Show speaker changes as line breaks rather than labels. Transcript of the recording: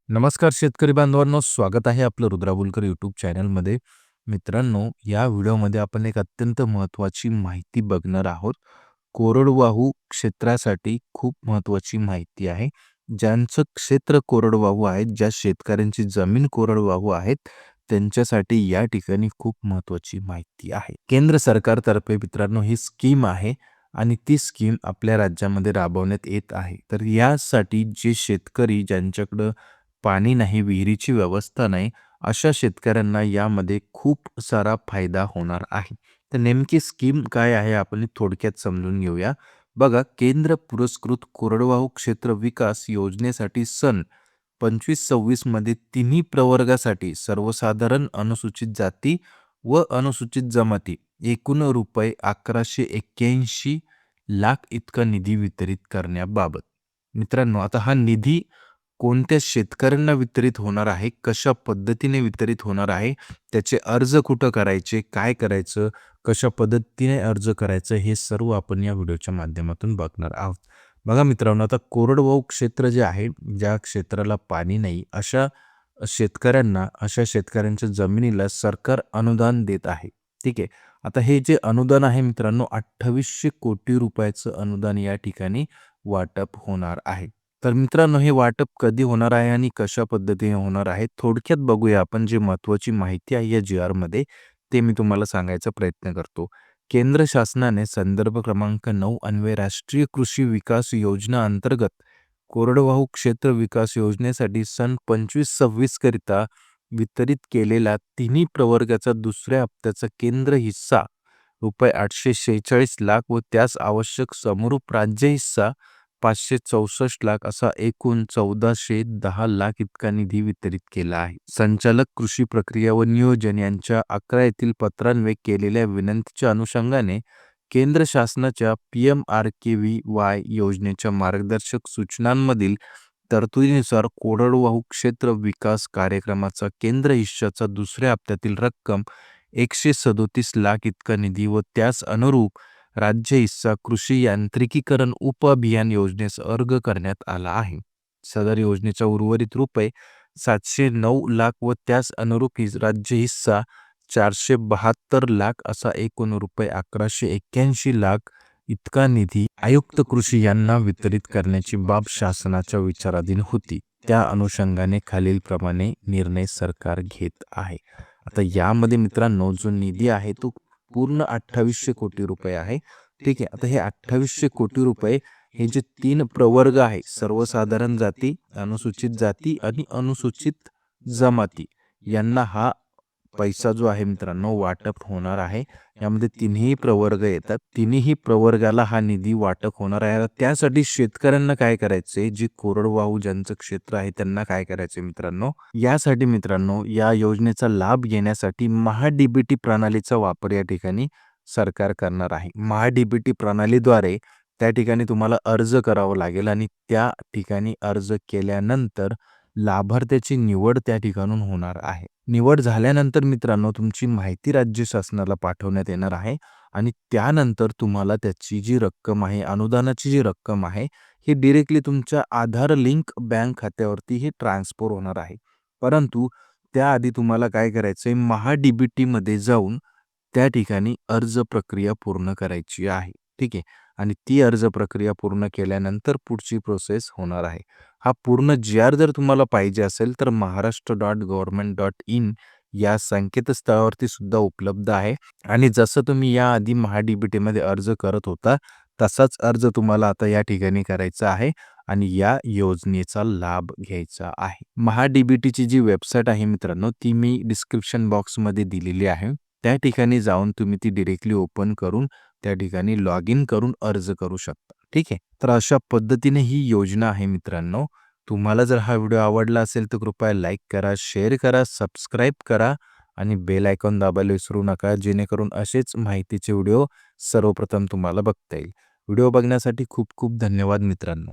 नमस्कार शेतकरी बांधवांनो, स्वागत आहे आपलं रुद्राबुलकर यूट्यूब चॅनलमध्ये. मित्रांनो, या व्हिडिओमध्ये आपण एक अत्यंत महत्त्वाची माहिती बघणार आहोत. कोरडवाहू क्षेत्रासाठी खूप महत्त्वाची माहिती आहे. ज्यांचं क्षेत्र कोरडवाहू आहे, ज्या शेतकऱ्यांची जमीन कोरडवाहू आहेत, त्यांच्यासाठी या ठिकाणी खूप महत्त्वाची माहिती आहे. केंद्र सरकारतर्फे मित्रांनो ही स्कीम आहे आणि ती स्कीम आपल्या राज्यामध्ये राबवण्यात येत आहे. तर यासाठी जे शेतकरी ज्यांच्याकडं पाणी नाही, विहिरीची व्यवस्था नाही, अशा शेतकऱ्यांना यामध्ये खूप सारा फायदा होणार आहे. तर नेमकी स्कीम काय आहे आपण थोडक्यात समजून घेऊया. बघा, केंद्र पुरस्कृत कोरडवाहू क्षेत्र विकास योजनेसाठी सन 25-26 मध्ये तिन्ही प्रवर्गासाठी सर्वसाधारण अनुसूचित जाती व अनुसूचित जमाती एकूण रुपये 1181 लाख इतका निधी वितरित करण्याबाबत. मित्रांनो, आता हा निधी कोणत्या शेतकऱ्यांना वितरित होणार आहे, कशा पद्धतीने वितरित होणार आहे, त्याचे अर्ज कुठं करायचे, काय करायचं, कशा पद्धतीने अर्ज करायचं, हे सर्व आपण या व्हिडिओच्या माध्यमातून बघणार आहोत. बघा मित्रांनो, आता कोरडवाहू क्षेत्र जे आहे, ज्या क्षेत्राला पाणी नाही, अशा शेतकऱ्यांच्या जमिनीला सरकार अनुदान देत आहे. ठीक आहे. आता हे जे अनुदान आहे मित्रांनो, 2800 कोटी रुपयाचं अनुदान या ठिकाणी वाटप होणार आहे. तर मित्रांनो, हे वाटप कधी होणार आहे आणि कशा पद्धतीने होणार आहे, थोडक्यात बघूया आपण. जी महत्त्वाची माहिती आहे या जी-आरमध्ये, ते मी तुम्हाला सांगायचा प्रयत्न करतो. केंद्र शासनाने संदर्भ क्रमांक 9 अन्वये राष्ट्रीय कृषी विकास योजना अंतर्गत कोरडवाहू क्षेत्र विकास योजनेसाठी सन 25-26 करिता वितरित केलेला तिन्ही प्रवर्गाचा दुसऱ्या हप्त्याचा केंद्र हिस्सा रुपये 846 लाख व त्यास आवश्यक समरूप राज्य हिस्सा 564 लाख असा एकूण 1410 लाख इतका निधी वितरित केला आहे. संचालक कृषी प्रक्रिया व नियोजन यांच्या 11 येथील पत्रान्वये केलेल्या विनंतीच्या अनुषंगाने केंद्र शासनाच्या PMRKVY योजनेच्या मार्गदर्शक सूचनांमधील तरतुदीनुसार कोरडवाहू क्षेत्र विकास कार्यक्रमाचा केंद्र हिस्साचा दुसऱ्या हप्त्यातील रक्कम 137 लाख इतका निधी व त्यास अनुरूप राज्य हिस्सा कृषी यांत्रिकीकरण उपअभियान योजनेस अर्ज करण्यात आला आहे. सदर योजनेचा उर्वरित रुपये 709 लाख व त्यास अनुरूप राज्य हिस्सा 472 लाख असा एकूण रुपये 1181 लाख इतका निधी आयुक्त कृषी यांना वितरित करण्याची बाब शासनाच्या विचाराधीन होती. त्या अनुषंगाने खालीलप्रमाणे निर्णय सरकार घेत आहे. आता यामध्ये मित्रांनो, जो निधी आहे तो पूर्ण 2800 कोटी रुपये आहे. ठीक आहे. आता हे 2800 कोटी रुपये हे जे 3 प्रवर्ग आहे, सर्वसाधारण जाती, अनुसूचित जाती आणि अनुसूचित जमाती, यांना हा पैसा जो आहे मित्रांनो वाटप होणार आहे. यामध्ये तिन्ही प्रवर्ग येतात. तिन्ही प्रवर्गाला हा निधी वाटप होणार आहे. त्यासाठी शेतकऱ्यांना काय करायचे, जे कोरडवाहू ज्यांचं क्षेत्र आहे त्यांना काय करायचे मित्रांनो, यासाठी मित्रांनो या योजनेचा लाभ घेण्यासाठी महा-DBT प्रणालीचा वापर या ठिकाणी सरकार करणार आहे. महा-DBT प्रणालीद्वारे त्या ठिकाणी तुम्हाला अर्ज करावा लागेल आणि त्या ठिकाणी अर्ज केल्यानंतर लाभार्थ्याची निवड त्या ठिकाणून होणार आहे. निवड झाल्यानंतर मित्रांनो तुमची माहिती राज्य शासनाला पाठवण्यात येणार आहे आणि त्यानंतर तुम्हाला त्याची जी रक्कम आहे, अनुदानाची जी रक्कम आहे, ही डायरेक्टली तुमच्या आधार लिंक बँक खात्यावरती ही ट्रान्सफर होणार आहे. परंतु त्याआधी तुम्हाला काय करायचंय, महा-DBT मध्ये जाऊन त्या ठिकाणी अर्ज प्रक्रिया पूर्ण करायची आहे. ठीक आहे. आणि ती अर्ज प्रक्रिया पूर्ण केल्यानंतर पुढची प्रोसेस होणार आहे. हा पूर्ण जी-आर जर तुम्हाला पाहिजे असेल तर maharashtra.government.in या संकेतस्थळावरती सुद्धा उपलब्ध आहे आणि जसं तुम्ही याआधी महा-DBTमध्ये अर्ज करत होता तसाच अर्ज तुम्हाला आता या ठिकाणी करायचा आहे आणि या योजनेचा लाभ घ्यायचा आहे. महा-DBTची जी वेबसाईट आहे मित्रांनो, ती मी डिस्क्रिप्शन बॉक्समध्ये दिलेली आहे. त्या ठिकाणी जाऊन तुम्ही ती डायरेक्टली ओपन करून त्या ठिकाणी लॉग इन करून अर्ज करू शकता. ठीक आहे. तर अशा पद्धतीने ही योजना आहे मित्रांनो. तुम्हाला जर हा व्हिडिओ आवडला असेल तर कृपया लाईक करा, शेअर करा, सबस्क्राईब करा आणि बेल आयकॉन दाबायला विसरू नका, जेणेकरून असेच माहितीचे व्हिडिओ सर्वप्रथम तुम्हाला बघता येईल. व्हिडिओ बघण्यासाठी खूप खूप धन्यवाद मित्रांनो.